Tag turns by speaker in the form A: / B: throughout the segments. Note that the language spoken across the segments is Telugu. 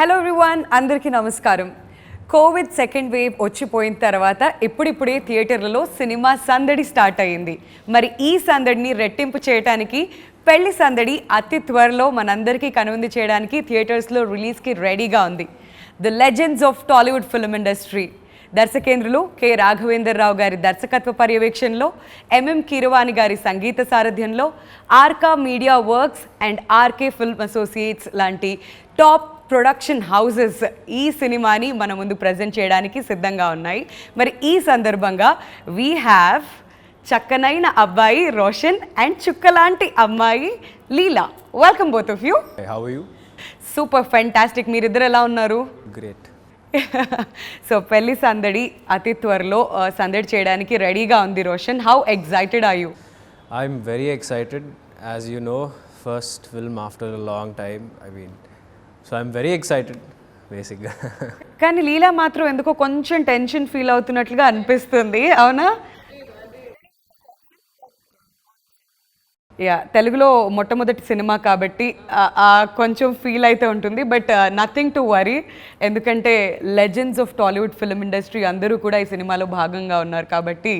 A: హలో ఎవ్రీవన్, అందరికీ నమస్కారం. కోవిడ్ సెకండ్ వేవ్ వచ్చిపోయిన తర్వాత ఇప్పుడిప్పుడే థియేటర్లలో సినిమా సందడి స్టార్ట్ అయ్యింది. మరి ఈ సందడిని రెట్టింపు చేయడానికి పెళ్లి సందడి అతి త్వరలో మనందరికీ కనువిందు చేయడానికి థియేటర్స్లో రిలీజ్కి రెడీగా ఉంది. The legends of Tollywood film industry దర్శకేంద్రులు కె రాఘవేంద్రరావు గారి దర్శకత్వ పర్యవేక్షణలో, ఎంఎం కీరవాణి గారి సంగీత సారథ్యంలో, Arka media works and RK film associates లాంటి టాప్ ప్రొడక్షన్ హౌసెస్ ఈ సినిమాని మన ముందు ప్రజెంట్ చేయడానికి సిద్ధంగా ఉన్నాయి. మరి ఈ సందర్భంగా వీ హ్యావ్ చక్కనైన అబ్బాయి రోషన్ అండ్ చుక్కలాంటి అమ్మాయి Leela. Welcome both of you.
B: How are you?
A: Super fantastic. మీరిద్దరు ఎలా ఉన్నారు?
B: గ్రేట్.
A: సో పెళ్లి సందడి అతి త్వరలో సందడి చేయడానికి రెడీగా ఉంది Roshan. How excited are you?
B: I'm very excited. As you know, first film after a long time. So I'm very excited బేసిక్గా.
A: కానీ లీలా మాత్రం ఎందుకో కొంచెం టెన్షన్ ఫీల్ అవుతున్నట్లుగా అనిపిస్తుంది, అవునా? యా, తెలుగులో మొట్టమొదటి సినిమా కాబట్టి కొంచెం ఫీల్ అయితే ఉంటుంది. బట్ నథింగ్ టు వరీ, ఎందుకంటే legends of Tollywood film industry అందరూ కూడా ఈ సినిమాలో భాగంగా ఉన్నారు కాబట్టి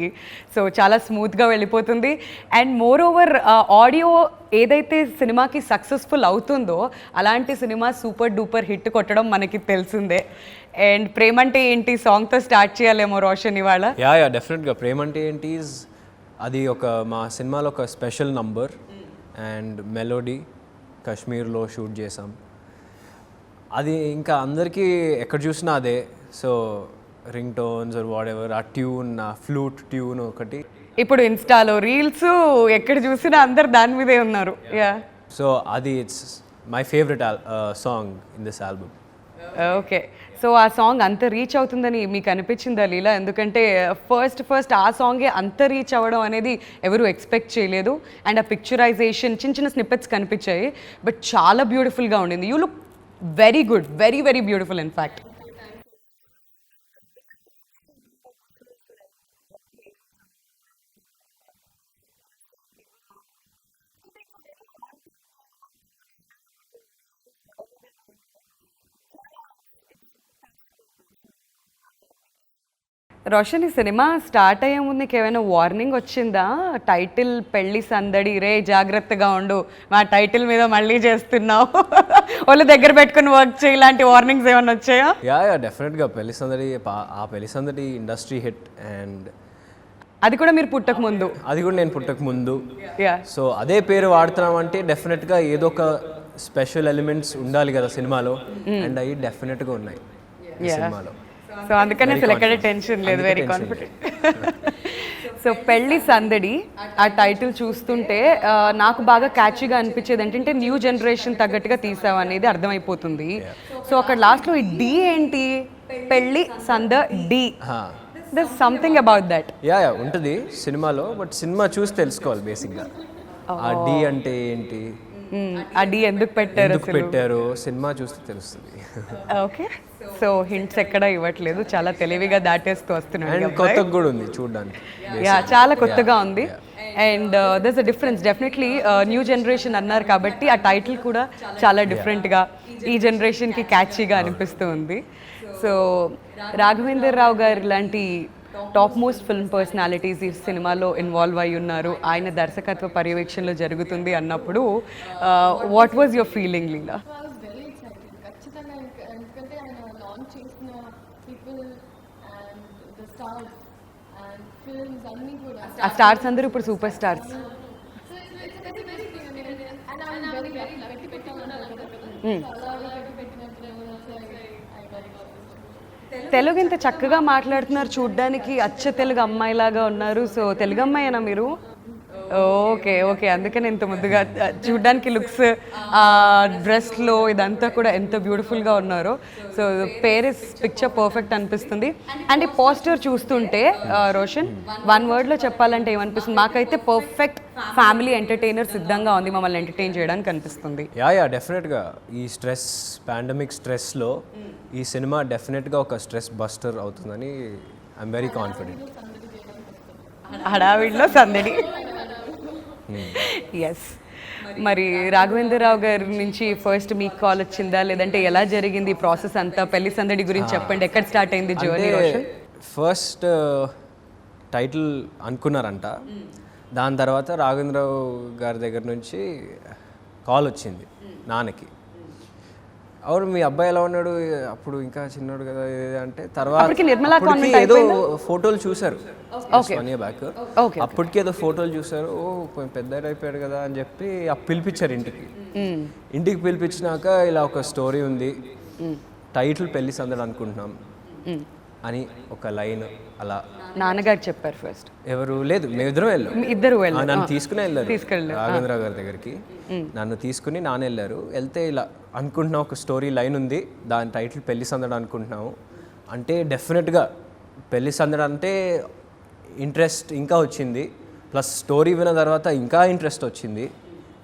A: సో చాలా స్మూత్గా వెళ్ళిపోతుంది. అండ్ మోర్ ఓవర్ ఆడియో ఏదైతే సినిమాకి సక్సెస్ఫుల్ అవుతుందో అలాంటి సినిమా సూపర్ డూపర్ హిట్ కొట్టడం మనకి తెలిసిందే. అండ్ ప్రేమంటే ఏంటి సాంగ్తో స్టార్ట్ చేయాలేమో రోషన్ ఇవాళ.
B: యా డెఫినెట్గా. ప్రేమంటే ఏంటి అది మా సినిమాలో ఒక స్పెషల్ నంబర్ అండ్ మెలోడీ కాశ్మీర్లో షూట్ చేసాం. అది ఇంకా అందరికీ ఎక్కడ చూసినా అదే. So ring tones or whatever, ఆ ట్యూన్, ఆ ఫ్లూట్ ట్యూన్ ఒకటి.
A: ఇప్పుడు ఇన్స్టాలో రీల్స్ ఎక్కడ చూసినా అందరు దాని మీదే ఉన్నారు. యా, సో
B: అది it's my favourite song in this album.
A: Okay, so ఆ సాంగ్ అంత రీచ్ అవుతుందని మీకు అనిపించిందా లీలా? ఎందుకంటే ఫస్ట్ ఆ సాంగే అంత రీచ్ అవ్వడం అనేది ఎవరు ఎక్స్పెక్ట్ చేయలేదు. అండ్ ఆ పిక్చరైజేషన్ చిన్న చిన్న స్నిప్పెట్స్ కనిపించాయి, బట్ చాలా బ్యూటిఫుల్గా ఉండింది. You look very good, very very beautiful in fact. Roshan, ఈ సినిమా స్టార్ట్ అయ్యే ముందు నీకు ఏమైనా వార్నింగ్ వచ్చిందా? టైటిల్ పెళ్లి సందడి, రే జాగ్రత్తగా ఉండు, మా టైటిల్ మీద మళ్ళీ చేస్తున్నావు, వాళ్ళు దగ్గర పెట్టుకుని వర్క్ చేయి, ఇలాంటి వార్నింగ్స్ ఏమైనా వచ్చాయా?
B: యా డెఫినెట్గా. పెళ్లి సందడి, ఆ పెళ్లి సందడి ఇండస్ట్రీ హిట్. అండ్
A: అది కూడా మీరు పుట్టక ముందు?
B: అది కూడా నేను పుట్టక ముందు. సో అదే పేరు వాడుతున్నాం అంటే డెఫినెట్గా ఏదో ఒక స్పెషల్ ఎలిమెంట్స్ ఉండాలి కదా సినిమాలో. అండ్ అవి డెఫినెట్గా ఉన్నాయి సినిమాలో.
A: సో అందుకనే అసలు ఎక్కడ టెన్షన్ లేదు, వెరీ కాన్ఫిడెంట్. సో పెళ్లి సందడి ఆ టైటిల్ చూస్తుంటే నాకు బాగా క్యాచీగా అనిపించేది ఏంటంటే న్యూ జనరేషన్ తగ్గట్టుగా తీసావు అనేది అర్థమైపోతుంది. సో అక్కడ లాస్ట్లో ఈ డి ఏంటి? పెళ్లి సందడి, there something about that.
B: Yeah ఉంటుంది సినిమాలో, బట్ సినిమా చూసి తెలుసుకోవాలి బేసిక్గా ఆ డి అంటే ఏంటి,
A: ఆ డి ఎందుకు పెట్టారు
B: సినిమా చూస్తే తెలుస్తుంది.
A: ఓకే, సో హింట్స్ ఎక్కడ ఇవ్వట్లేదు, చాలా తెలివిగా దాటేస్తూ వస్తున్నాడు.
B: కొత్తగా కూడా ఉంది చూడడానికి.
A: యా, చాలా కొత్తగా ఉంది. And దర్స్ a difference definitely. New generation అన్నారు కాబట్టి ఆ టైటిల్ కూడా చాలా డిఫరెంట్గా ఈ జనరేషన్కి క్యాచీగా అనిపిస్తూ ఉంది. సో రాఘవేంద్రరావు గారు లాంటి టాప్ మోస్ట్ ఫిల్మ్ పర్సనాలిటీస్ ఈ సినిమాలో ఇన్వాల్వ్ అయి ఉన్నారు, ఆయన దర్శకత్వ పర్యవేక్షణలో జరుగుతుంది అన్నప్పుడు వాట్ వాజ్ యువర్ ఫీలింగ్ లీలా? ఆ స్టార్స్ అందరూ ఇప్పుడు సూపర్ స్టార్స్. తెలుగు ఇంత చక్కగా మాట్లాడుతున్నారు, చూడ్డానికి అచ్చ తెలుగు అమ్మాయిలాగా ఉన్నారు. సో తెలుగు అమ్మాయేనా మీరు? ఓకే, అందుకని ఇంత ముద్దుగా చూడ్డానికి లుక్స్, డ్రెస్లో ఇదంతా కూడా ఎంత బ్యూటిఫుల్గా ఉన్నారో. సో పేరిస్ పిక్చర్ పర్ఫెక్ట్ అనిపిస్తుంది. అండ్ ఈ పోస్టర్ చూస్తుంటే రోషన్, వన్ వర్డ్లో చెప్పాలంటే ఏమనిపిస్తుంది? మాకైతే పర్ఫెక్ట్ ఫ్యామిలీ ఎంటర్టైనర్ సిద్ధంగా ఉంది మమ్మల్ని ఎంటర్టైన్ చేయడానికి అనిపిస్తుంది.
B: యా డెఫినెట్గా. ఈ స్ట్రెస్, పాండమిక్ స్ట్రెస్లో ఈ సినిమా డెఫినెట్గా ఒక స్ట్రెస్ బస్టర్ అవుతుందని ఐఎమ్ వెరీ కాన్ఫిడెంట్.
A: హడావిడిలో సందడి. ఎస్. మరి రాఘవేంద్రరావు గారి నుంచి ఫస్ట్ మీకు కాల్ వచ్చిందా, లేదంటే ఎలా జరిగింది ఈ ప్రాసెస్ అంతా? పెళ్లి సందడి గురించి చెప్పండి, ఎక్కడ స్టార్ట్ అయింది జర్నీ రోషన్?
B: ఫస్ట్ టైటిల్ అనుకున్నారంట, దాని తర్వాత రాఘవేంద్రరావు గారి దగ్గర నుంచి కాల్ వచ్చింది నాన్నకి. అవును మీ అబ్బాయి ఎలా ఉన్నాడు, అప్పుడు ఇంకా చిన్నాడు కదా అంటే, తర్వాత ఏదో ఫోటోలు చూసారు బ్యాక్, అప్పటికి ఏదో ఫోటోలు చూసారు, ఓ కొంచెం పెద్ద అయిపోయాడు కదా అని చెప్పి పిలిపించారు ఇంటికి పిలిపించినాక ఇలా ఒక స్టోరీ ఉంది, టైటిల్ పెళ్లి సందడి అనుకుంటున్నాం అని ఒక లైన్ అలా
A: నాన్నగారు చెప్పారు ఫస్ట్.
B: ఎవరు లేదు, మేమిద్దరం వెళ్ళాం, నన్ను తీసుకుని వెళ్ళారు రాఘవేంద్రరావు గారి దగ్గరికి, నన్ను తీసుకుని నాన్న వెళ్ళారు. వెళ్తే ఇలా అనుకుంటున్నాం ఒక స్టోరీ లైన్ ఉంది, దాని టైటిల్ పెళ్లి సందడి అనుకుంటున్నాము అంటే డెఫినెట్గా పెళ్లి సందడి అంటే ఇంట్రెస్ట్ ఇంకా వచ్చింది, ప్లస్ స్టోరీ విన్న తర్వాత ఇంకా ఇంట్రెస్ట్ వచ్చింది.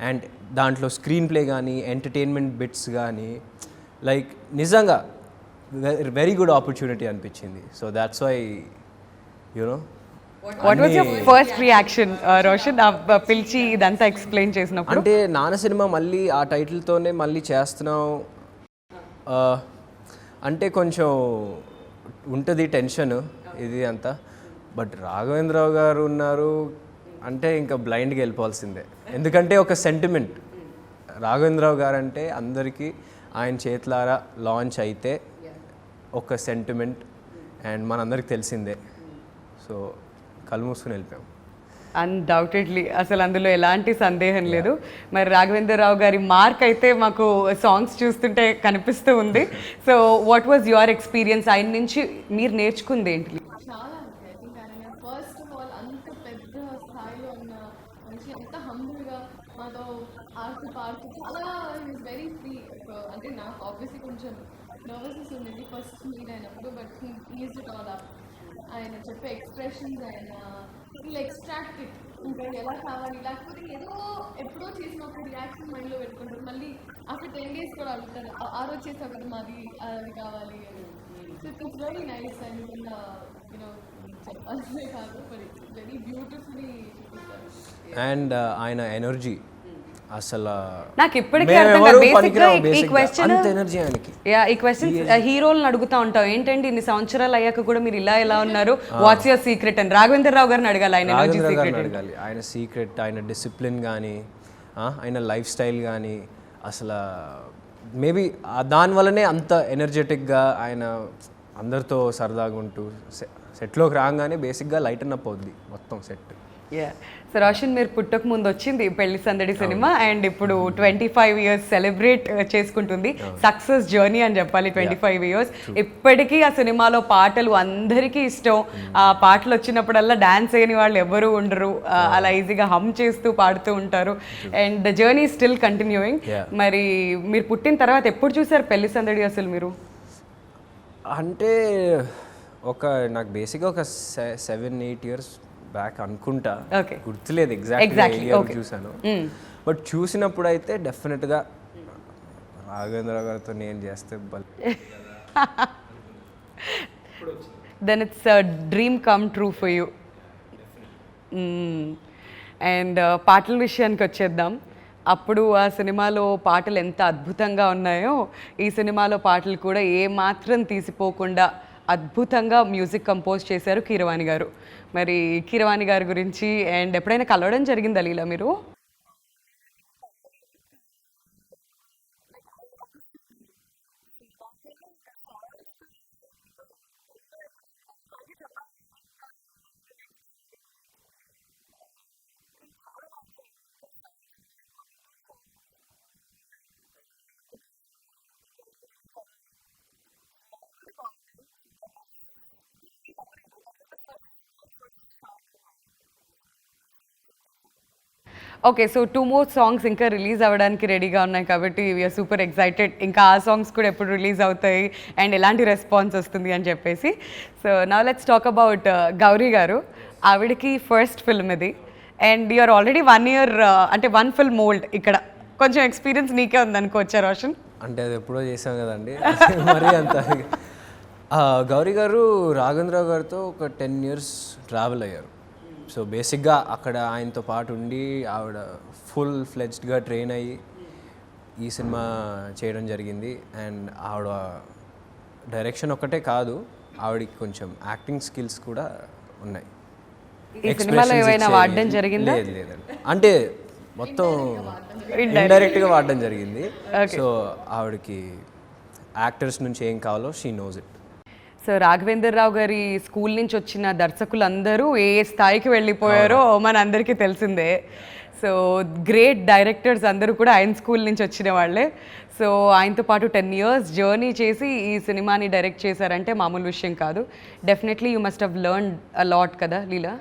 B: అండ్ దాంట్లో స్క్రీన్ ప్లే కానీ ఎంటర్టైన్మెంట్ బిట్స్ కానీ లైక్ నిజంగా వెరీ గుడ్ ఆపర్చునిటీ అనిపించింది. So that's why you know.
A: What was your first reaction Roshan పిలిచి ఇదంతా ఎక్స్ప్లెయిన్ చేసినప్పుడు?
B: అంటే నాన్న సినిమా మళ్ళీ ఆ టైటిల్తోనే మళ్ళీ చేస్తున్నాం అంటే కొంచెం ఉంటుంది టెన్షన్ ఇది అంతా. బట్ రాఘవేంద్రరావు గారు ఉన్నారు అంటే ఇంకా బ్లైండ్గా వెళ్ళిపోవాల్సిందే, ఎందుకంటే ఒక సెంటిమెంట్. రాఘవేంద్రరావు గారు అంటే అందరికీ ఆయన చేతులారా లాంచ్ అయితే ఒక సెంటిమెంట్, అండ్ మనందరికి తెలిసిందే. సో కళ్ళు మూసుకుని వెళ్ళిపోయాం.
A: అన్డౌటెడ్లీ, అసలు అందులో ఎలాంటి సందేహం లేదు. మరి రాఘవేంద్రరావు గారి మార్క్ అయితే మాకు సాంగ్స్ చూస్తుంటే కనిపిస్తూ ఉంది. So what was your experience, ఆయన నుంచి మీరు నేర్చుకుంది ఏంటి?
C: చాలా ఐ థింక్ ఆయన ఫస్ట్ ఆఫ్ ఆల్ అంత పెద్ద స్థాయిలో ఉన్న మనిషి, ఎంత హంబుల్గా మాతో పాడుతూ చాలా వెరీ ఫ్రీ. అంటే నాకు ఆబ్వియస్లీ కొంచెం నర్వస్నెస్ ఉండేది ఫస్ట్ మీట్ అయినప్పుడు, but is it all up. ఆయన చెప్పే ఎక్స్ప్రెషన్స్, ఆయన వీళ్ళు ఎక్స్ట్రాక్ట్ ఇట్, ఇంకా ఎలా కావాలి, లేకపోతే ఏదో ఎప్పుడో చేసిన ఒక రియాక్షన్ మైండ్లో పెట్టుకుంటారు, మళ్ళీ ఆఫ్టర్ 10 days కూడా అడుగుతారు, ఆ రోజు చేసా కదా మాది అది కావాలి అని. So it's very nice. And you know చెప్పాలనే కాదు, బట్ ఇట్స్ వెరీ బ్యూటిఫుల్లీ చూపిస్తారు.
B: అండ్ ఆయన ఎనర్జీ అసలు
A: నాకు ఇప్పటికీ అర్థం కాదు. బేసిక్గా ఈ క్వశ్చన్ ఈ క్వశ్చన్ హీరోలను అడుగుతా ఉంటాం, ఏంటండి ఇన్ని సంవత్సరాలు అయ్యాక కూడా మీరు ఇలా ఎలా ఉన్నారు, వాట్స్ యువర్ సీక్రెట్ అని రాఘవేంద్రరావు గారిని అడగాలి. ఆయన ఎనర్జీ సీక్రెట్
B: అడగాలి, ఆయన సీక్రెట్, ఆయన డిసిప్లిన్ కానీ ఆయన లైఫ్ స్టైల్ కానీ అసలు మేబీ దానివల్లనే అంత ఎనర్జెటిక్గా ఆయన అందరితో సరదాగా ఉంటూ సెట్లోకి రాగానే బేసిక్గా లైటన్ అప్ అవుద్ది మొత్తం సెట్.
A: సో రోషన్, మీరు పుట్టక ముందు వచ్చింది పెళ్లి సందడి సినిమా, అండ్ ఇప్పుడు 25 years సెలబ్రేట్ చేసుకుంటుంది, సక్సెస్ జర్నీ అని చెప్పాలి. 25 years ఇప్పటికీ ఆ సినిమాలో పాటలు అందరికీ ఇష్టం. ఆ పాటలు వచ్చినప్పుడల్లా డాన్స్ చేయని వాళ్ళు ఎవరు ఉండరు, అలా ఈజీగా హమ్ చేస్తూ పాడుతూ ఉంటారు. And the journey still continuing. మరి మీరు పుట్టిన తర్వాత ఎప్పుడు చూసారు పెళ్లి సందడి అసలు మీరు?
B: అంటే నాకు బేసిక్గా ఒక 7-8 years బ్యాక్ అనుకుంటా, గుర్తులేదు ఎగ్జాక్ట్లీ చూసాను. బట్ చూసినప్పుడు అయితే డెఫినెట్గా రాఘవేంద్రరావు గారితో నేను చేస్తే
A: then it's dream come true for you. And పాటల విషయానికి వచ్చేద్దాం. అప్పుడు ఆ సినిమాలో పాటలు ఎంత అద్భుతంగా ఉన్నాయో, ఈ సినిమాలో పాటలు కూడా ఏ మాత్రం తీసిపోకుండా అద్భుతంగా మ్యూజిక్ కంపోజ్ చేశారు కీరవాణి గారు. మరి కీరవాణి గారి గురించి అండ్ ఎప్పుడైనా కలవడం జరిగిందా లీలా మీరు? ఓకే, సో 2 more సాంగ్స్ ఇంకా రిలీజ్ అవ్వడానికి రెడీగా ఉన్నాయి కాబట్టి వీఆర్ సూపర్ ఎక్సైటెడ్. ఇంకా ఆ సాంగ్స్ కూడా ఎప్పుడు రిలీజ్ అవుతాయి అండ్ ఎలాంటి రెస్పాన్స్ వస్తుంది అని చెప్పేసి. So now let's talk about Gauri గారు. ఆవిడకి ఫస్ట్ ఫిల్మ్ ఇది, అండ్ యూఆర్ ఆల్రెడీ 1 year అంటే 1 film old. ఇక్కడ కొంచెం ఎక్స్పీరియన్స్ నీకే ఉందనుకోవచ్చా రోషన్?
B: అంటే అది ఎప్పుడో చేసాం కదండి మరీ అంత. గౌరీ గారు రాఘవేంద్రరావు గారితో ఒక 10 years ట్రావెల్ అయ్యారు. సో బేసిక్గా అక్కడ ఆయనతో పాటు ఉండి ఆవిడ ఫుల్ ఫ్లెడ్జ్డ్గా ట్రైన్ అయ్యి ఈ సినిమా చేయడం జరిగింది. అండ్ ఆవిడ డైరెక్షన్ ఒక్కటే కాదు, ఆవిడకి కొంచెం యాక్టింగ్ స్కిల్స్ కూడా ఉన్నాయి.
A: ఈ సినిమాలో ఏమైనా వాడడం జరిగిందా?
B: లేదండి, అంటే మొత్తం ఇండైరెక్ట్గా వాడడం జరిగింది. సో ఆవిడకి యాక్టర్స్ నుంచి ఏం కావాలో she knows it.
A: So Raghavender Rao గారి స్కూల్ నుంచి వచ్చిన దర్శకులందరూ ఏ స్థాయికి వెళ్ళిపోయారో మన అందరికీ తెలిసిందే. సో గ్రేట్ డైరెక్టర్స్ అందరూ కూడా ఆయన స్కూల్ నుంచి వచ్చిన వాళ్ళే. సో ఆయనతో పాటు 10 years జర్నీ చేసి ఈ సినిమాని డైరెక్ట్ చేశారంటే మామూలు విషయం కాదు. Definitely you must have learned a lot కదా లీలా?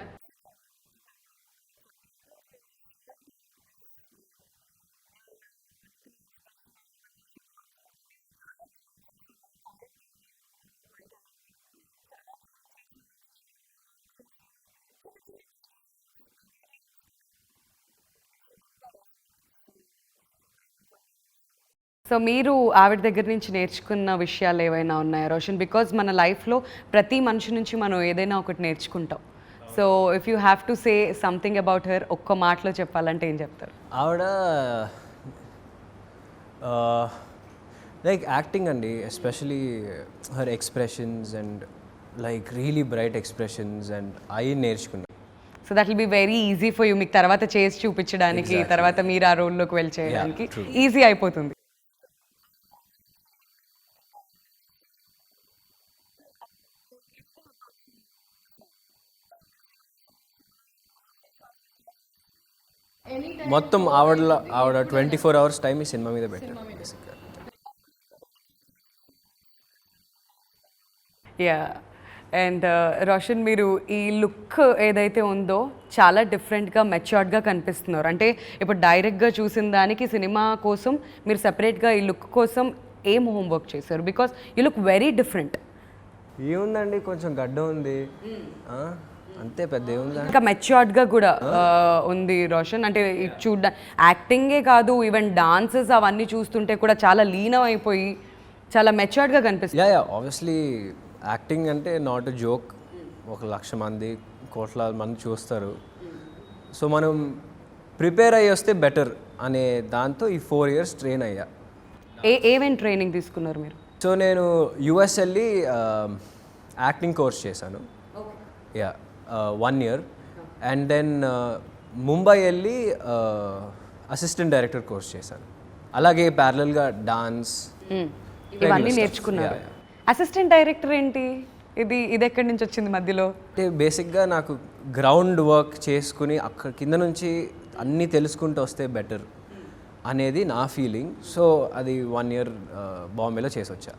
A: సో మీరు ఆవిడ దగ్గర నుంచి నేర్చుకున్న విషయాలు ఏవైనా ఉన్నాయా రోషన్? బికాజ్ మన లైఫ్లో ప్రతి మనిషి నుంచి మనం ఏదైనా ఒకటి నేర్చుకుంటాం. So if you have to say something about her, ఒక్క మాటలో చెప్పాలంటే ఏం చెప్తారు?
B: ఆవిడ లైక్ యాక్టింగ్ అండి, especially her expressions and like really bright expressions and అవి నేర్చుకున్నాను.
A: So that will be very easy for you, మీకు తర్వాత చేసి చూపించడానికి, తర్వాత మీరు ఆ రోల్లోకి వెళ్ళి చేయడానికి ఈజీ అయిపోతుంది.
B: మొత్తం ఆవిడ 24 hours టైం ఈ సినిమా మీద పెట్టారు బేసిక్గా.
A: యా. అండ్ రోషన్, మీరు ఈ లుక్ ఏదైతే ఉందో చాలా డిఫరెంట్గా మెచ్యూర్డ్గా కనిపిస్తున్నారు. అంటే ఇప్పుడు డైరెక్ట్గా చూసిన దానికి సినిమా కోసం మీరు సపరేట్గా ఈ లుక్ కోసం ఏం హోంవర్క్ చేశారు? Because you look very different.
B: ఏముందండి, కొంచెం గడ్డ ఉంది అంతే, పెద్ద ఏముంది.
A: ఇంకా మెచ్యూర్డ్గా కూడా ఉంది రోషన్. అంటే యాక్టింగే కాదు, ఈవెన్ డాన్సెస్ అవన్నీ చూస్తుంటే కూడా చాలా లీనం అయిపోయి చాలా మెచ్యూర్డ్గా కనిపిస్తుంది.
B: యా ఆబ్వియస్లీ యాక్టింగ్ అంటే నాట్ ఎ జోక్. 1,00,000 మంది, కోట్ల మంది చూస్తారు. సో మనం ప్రిపేర్ అయ్యి వస్తే బెటర్ అనే దాంతో ఈ 4 years ట్రైన్ అయ్యా.
A: ఏమేమి ట్రైనింగ్ తీసుకున్నారు మీరు?
B: సో నేను యుఎస్ వెళ్ళి యాక్టింగ్ కోర్స్ చేశాను. Yeah 1 year. And then Mumbai వెళ్ళి అసిస్టెంట్ డైరెక్టర్ కోర్స్ చేశాను. అలాగే ప్యారలల్గా డాన్స్
A: ఇవన్నీ నేర్చుకున్నారు. అసిస్టెంట్ డైరెక్టర్ ఏంటి? ఇది ఎక్కడి నుంచి వచ్చింది మధ్యలో?
B: అంటే బేసిక్గా నాకు గ్రౌండ్ వర్క్ చేసుకుని అక్కడ కింద నుంచి అన్నీ తెలుసుకుంటూ వస్తే బెటర్ అనేది నా ఫీలింగ్. సో అది 1 year బాంబేలో చేసి వచ్చా.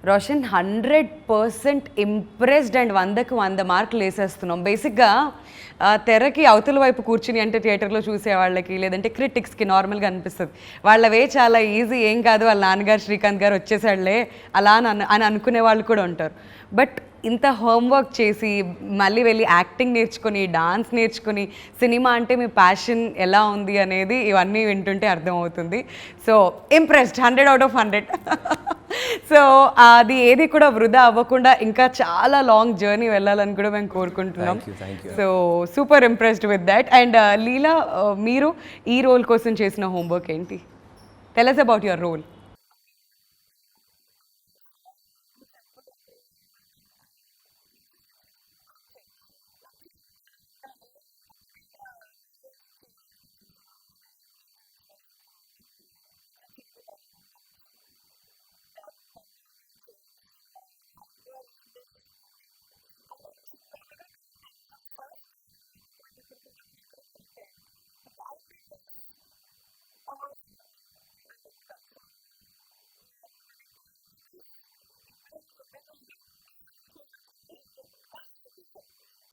A: రోషన్, 100% ఇంప్రెస్డ్ అండ్ 100కి 100 మార్కులు వేసేస్తున్నాం. బేసిక్గా తెరకి అవతల వైపు కూర్చుని అంటే థియేటర్లో చూసే వాళ్ళకి లేదంటే క్రిటిక్స్కి నార్మల్గా అనిపిస్తుంది వాళ్ళవే చాలా ఈజీ, ఏం కాదు, వాళ్ళ నాన్నగారు శ్రీకాంత్ గారు వచ్చేసాడులే అలా అని అనుకునే వాళ్ళు కూడా ఉంటారు. బట్ ఇంత హోంవర్క్ చేసి మళ్ళీ వెళ్ళి యాక్టింగ్ నేర్చుకొని, డాన్స్ నేర్చుకొని, సినిమా అంటే మీ ప్యాషన్ ఎలా ఉంది అనేది ఇవన్నీ వింటుంటే అర్థమవుతుంది. So impressed, 100 out of 100. So అది ఏది కూడా వృధా అవ్వకుండా ఇంకా చాలా లాంగ్ జర్నీ వెళ్ళాలని కూడా మేము కోరుకుంటున్నాం. So super impressed with that. And Leela, మీరు ఈ రోల్ కోసం చేసిన హోంవర్క్ ఏంటి? Tell us about your role.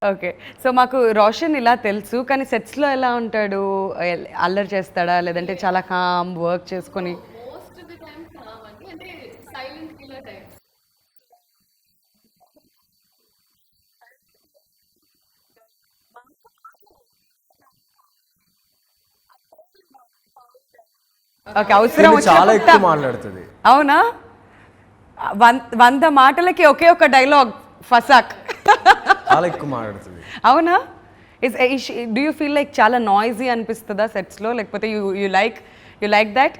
A: Okay. So మాకు రోషన్ ఇలా తెలుసు, కానీ సెట్స్లో ఎలా ఉంటాడు? అల్లరి చేస్తాడా లేదంటే చాలా కామ్ వర్క్ చేసుకొని?
C: Most of the time calm అండి, అంటే సైలెంట్ కిల్లర్ టైప్.
A: ఓకే, అవసరం
B: చాలా ఎక్కువ మాట్లాడుతుంది.
A: అవునా? 100 మాటలకి ఒకే ఒక డైలాగ్ ఫసాక్.
B: చాలా ఎక్కువ మాట్లాడుతుంది.
A: అవునా? డూ యూ ఫీల్ లైక్ చాలా నాయిజీ అనిపిస్తుందా సెట్స్లో, లేకపోతే యూ లైక్ దాట్?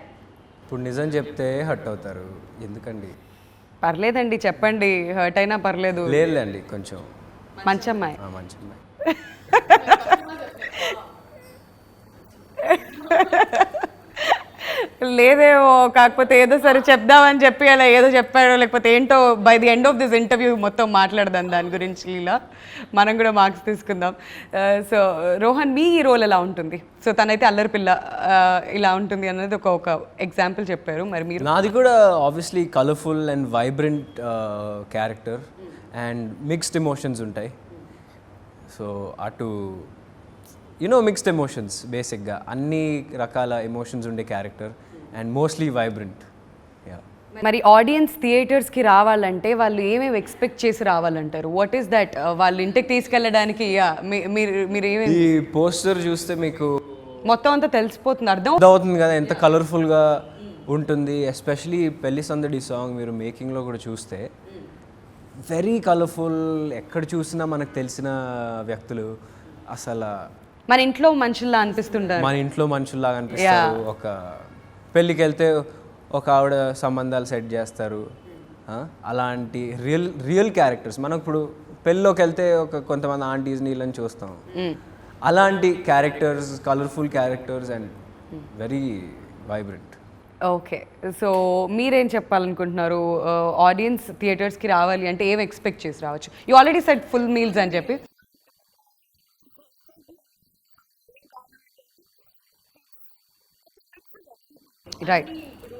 B: ఇప్పుడు నిజం చెప్తే హట్ అవుతారు, ఎందుకండి?
A: పర్లేదండి చెప్పండి, హర్ట్ అయినా పర్లేదు.
B: లేదులేండి, కొంచెం
A: మంచి అమ్మాయి.
B: మంచి అమ్మాయి.
A: లేదేమో, కాకపోతే ఏదో సరే చెప్దామని చెప్పి అలా ఏదో చెప్పారో, లేకపోతే ఏంటో by the end of this interview మొత్తం మాట్లాడదాం దాని గురించి. ఇలా మనం కూడా మార్క్స్ తీసుకుందాం. సో రోహన్, మీ ఈ రోల్ ఎలా ఉంటుంది? సో తనైతే అల్లరి పిల్ల ఇలా ఉంటుంది అనేది ఒక ఎగ్జాంపుల్ చెప్పారు. మరి మీరు?
B: నాది కూడా obviously colourful and vibrant character and mixed emotions ఉంటాయి. సో అటు మిక్స్డ్ ఎమోషన్స్, బేసిక్గా అన్ని రకాల ఎమోషన్స్ ఉండే క్యారెక్టర్ అండ్ మోస్ట్లీ వైబ్రెంట్.
A: మరి ఆడియన్స్ థియేటర్స్కి రావాలంటే వాళ్ళు ఏమేమి ఎక్స్పెక్ట్ చేసి రావాలంటారు? What is that? వాళ్ళు ఇంటికి తీసుకెళ్ళడానికి మీరు ఏమేమి?
B: ఈ పోస్టర్ చూస్తే మీకు
A: మొత్తం అంతా తెలిసిపోతుంది, అర్థం
B: అవుతుంది కదా ఎంత కలర్ఫుల్గా ఉంటుంది. ఎస్పెషలీ పెళ్లి సందడి సాంగ్ మీరు మేకింగ్లో కూడా చూస్తే వెరీ కలర్ఫుల్. ఎక్కడ చూసినా మనకు తెలిసిన వ్యక్తులు, అసలు
A: మన ఇంట్లో మనుషుల్లా అనిపిస్తుంటారు.
B: మన ఇంట్లో మనుషుల్లాగా అనిపిస్తారు. ఒక పెళ్ళికి వెళ్తే ఒక ఆవిడ సంబంధాలు సెట్ చేస్తారు, అలాంటి రియల్ క్యారెక్టర్స్. మనం ఇప్పుడు పెళ్ళిలోకి వెళ్తే కొంతమంది ఆంటీస్ నీళ్ళని చూస్తాం, అలాంటి characters, colourful characters and very vibrant.
A: Okay, so మీరేం చెప్పాలనుకుంటున్నారు? ఆడియన్స్ థియేటర్స్కి రావాలి అంటే ఏం ఎక్స్పెక్ట్ చేసి రావచ్చు? You already set full meals అని చెప్పి. రైట్.
C: ఇప్పుడు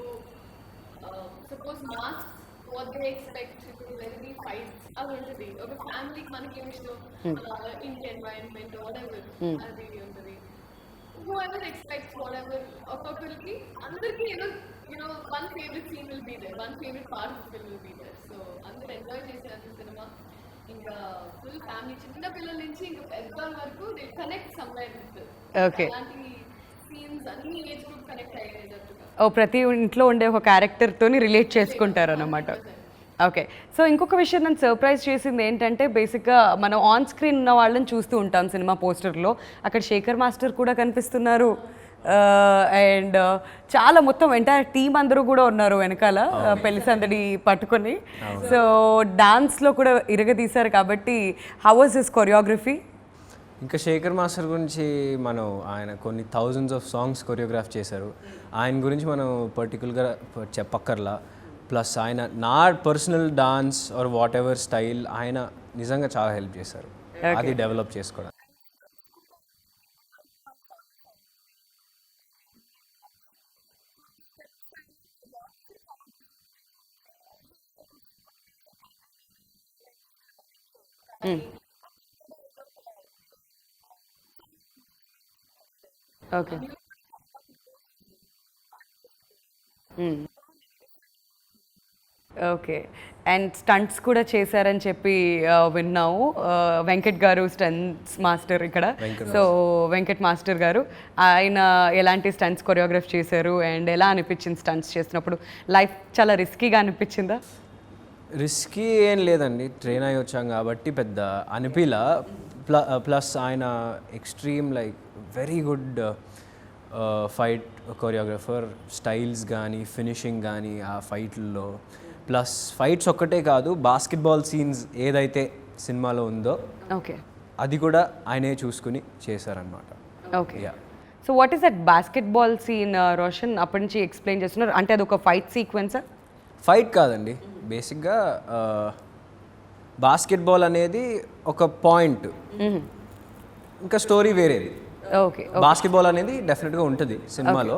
C: suppose mass what they expect, ఇప్పుడు వెరీ ఫైట్స్ అది ఉంటుంది. ఒక ఫ్యామిలీకి మనకి ఏమి ఇష్టం, ఇంటి ఎన్వైరన్మెంట్ వాటెవర్ అది ఉంటుంది. whoever expects whatever, ఒక్కొక్కరికి అందరికీ ఏదో one favorite scene will be there, one favorite part of the film will be there. So అందరు ఎంజాయ్ చేసేంత సినిమా. ఇంకా ఫుల్ ఫ్యామిలీ, చిన్న పిల్లల నుంచి ఇంకా పెద్దవాళ్ళ వరకు they connect somewhere with.
A: Okay,
C: అలాంటి సీన్స్ అన్ని ఏజ్ గ్రూప్ కనెక్ట్ అయ్యేటట్టుగా.
A: ప్రతి ఇంట్లో ఉండే ఒక క్యారెక్టర్తోని రిలేట్ చేసుకుంటారు అన్నమాట. ఓకే, సో ఇంకొక విషయం నన్ను సర్ప్రైజ్ చేసింది ఏంటంటే, బేసిక్గా మనం ఆన్ స్క్రీన్ ఉన్న వాళ్ళని చూస్తూ ఉంటాం సినిమా పోస్టర్లో, అక్కడ శేఖర్ మాస్టర్ కూడా కనిపిస్తున్నారు. అండ్ చాలా మొత్తం ఎంటైర్ టీమ్ అందరూ కూడా ఉన్నారు వెనకాల పెళ్లి సందడి పట్టుకొని. సో డాన్స్లో కూడా ఇరగదీశారు కాబట్టి హౌ వాజ్ హిస్ కొరియోగ్రఫీ?
B: ఇంకా శేఖర్ మాస్టర్ గురించి ఆయన కొన్ని థౌజండ్స్ ఆఫ్ సాంగ్స్ కొరియోగ్రాఫ్ చేశారు. ఆయన గురించి మనం పర్టికులర్గా చెప్పక్కర్లా. ప్లస్ ఆయన నా personal dance or what ever style ఆయన నిజంగా చాలా హెల్ప్ చేశారు అది డెవలప్ చేసుకోవడానికి.
A: Okay, okay. అండ్ స్టంట్స్ కూడా చేశారని చెప్పి విన్నాము. వెంకట్ గారు స్టంట్స్ మాస్టర్ ఇక్కడ. సో వెంకట్ మాస్టర్ గారు, ఆయన ఎలాంటి స్టంట్స్ కొరియోగ్రాఫ్ చేశారు అండ్ ఎలా అనిపించింది స్టంట్స్ చేసినప్పుడు? లైఫ్ చాలా రిస్కీగా అనిపించిందా?
B: రిస్కీ ఏం లేదండి, ట్రైన్ అయ్యి వచ్చాం కాబట్టి పెద్ద అనిపిలా. ప్లస్ ఆయన extreme like very good fight choreographer. Styles కానీ ఫినిషింగ్ కానీ ఆ ఫైట్లలో, ప్లస్ ఫైట్స్ ఒక్కటే కాదు, బాస్కెట్బాల్ సీన్స్ ఏదైతే సినిమాలో ఉందో
A: ఓకే
B: అది కూడా ఆయనే చూసుకుని చేశారనమాట.
A: Okay, so what is that basketball scene Roshan? అప్పటి నుంచి ఎక్స్ప్లెయిన్ చేస్తున్నారు అంటే అది ఒక ఫైట్ సీక్వెన్సా?
B: ఫైట్ కాదండి, బేసిక్గా బాస్కెట్బాల్ అనేది ఒక పాయింట్, ఇంకా స్టోరీ వేరేది.
A: ఓకే,
B: బాస్కెట్బాల్ అనేది డెఫినెట్గా ఉంటుంది సినిమాలో,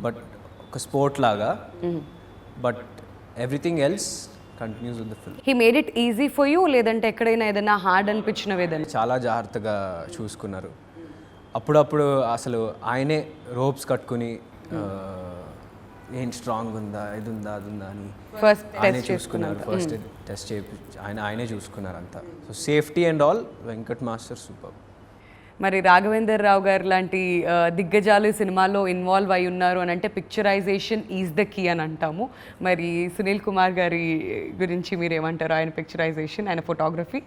B: బట్ ఒక స్పోర్ట్ లాగా. But everything else continues with the film.
A: He made it easy for you, లేదంటే ఎక్కడైనా ఏదైనా హార్డ్ అనిపించినవి ఏదైనా?
B: చాలా జాగ్రత్తగా చూసుకున్నారు. అప్పుడప్పుడు అసలు ఆయనే రోప్స్ కట్టుకుని ఏం స్ట్రాంగ్ ఉందా, ఇది ఉందా, అది ఉందా అని
A: ఫస్ట్
B: ఆయనే చూసుకున్నారు. ఫస్ట్ టెస్ట్ ఆయనే చూసుకున్నారు అంతా. So safety and all Venkat master super.
A: మరి రాఘవేందర్ రావు గారు లాంటి దిగ్గజాలు సినిమాలో ఇన్వాల్వ్ అయి ఉన్నారు అని అంటే పిక్చరైజేషన్ ఈజ్ ద కీ అని అంటాము. మరి సునీల్ కుమార్ గారి గురించి మీరు ఏమంటారు? ఆయన పిక్చరైజేషన్, ఆయన ఫోటోగ్రఫీ?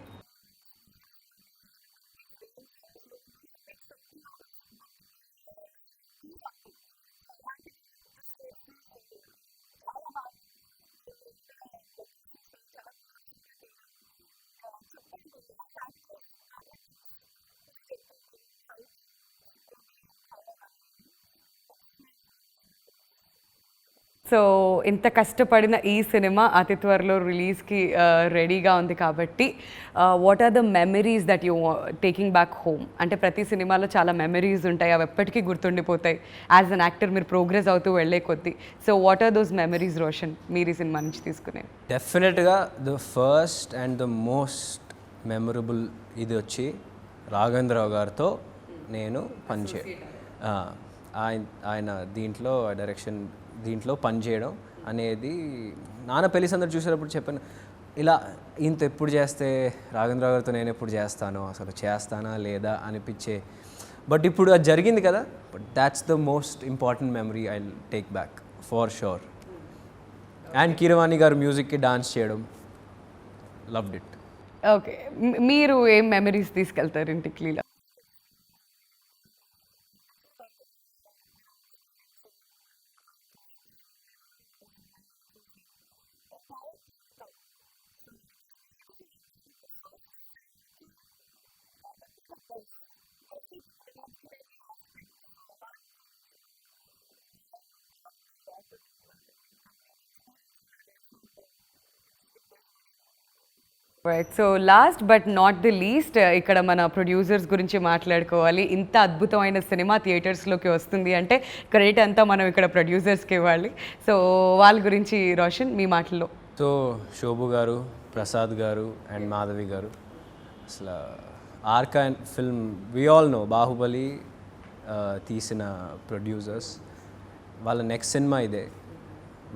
A: సో ఇంత కష్టపడిన ఈ సినిమా అతి త్వరలో రిలీజ్కి రెడీగా ఉంది కాబట్టి what are the memories that you taking back home? అంటే ప్రతి సినిమాలో చాలా మెమరీస్ ఉంటాయి, అవి ఎప్పటికీ గుర్తుండిపోతాయి. యాజ్ అన్ యాక్టర్ మీరు ప్రోగ్రెస్ అవుతూ వెళ్ళే కొద్దీ. So what are those memories Roshan మీరు ఈ సినిమా నుంచి తీసుకునేవి?
B: డెఫినెట్గా the first and the most memorable ఇది వచ్చి రాఘవేంద్రరావు గారితో నేను ఆయన దీంట్లో డైరెక్షన్ దీంట్లో పనిచేయడం అనేది నాన్న పెళ్లి సందర్భం చూసేటప్పుడు చెప్పాను, ఇలా ఇంత ఎప్పుడు చేస్తే రాఘవేంద్రరావు గారితో నేను ఎప్పుడు చేస్తాను, అసలు చేస్తానా లేదా అనిపించే. బట్ ఇప్పుడు అది జరిగింది కదా, but that's the most important memory I take back for sure. And Keeravani గారు మ్యూజిక్కి డాన్స్ చేయడం, లవ్డ్ ఇట్.
A: ఓకే, మీరు ఏం మెమరీస్ తీసుకెళ్తారు ఇంటికి Leela? Right, so last but not the least ఇక్కడ మన ప్రొడ్యూసర్స్ గురించి మాట్లాడుకోవాలి. ఇంత అద్భుతమైన సినిమా థియేటర్స్లోకి వస్తుంది అంటే క్రెడిట్ అంతా మనం ఇక్కడ ప్రొడ్యూసర్స్కి ఇవ్వాలి. సో వాళ్ళ గురించి రోషన్ మీ మాటల్లో.
B: సో శోభు గారు, ప్రసాద్ గారు అండ్ మాధవి గారు, అసలు Arka film we all know Baahubali తీసిన ప్రొడ్యూసర్స్. వాళ్ళ నెక్స్ట్ సినిమా ఇదే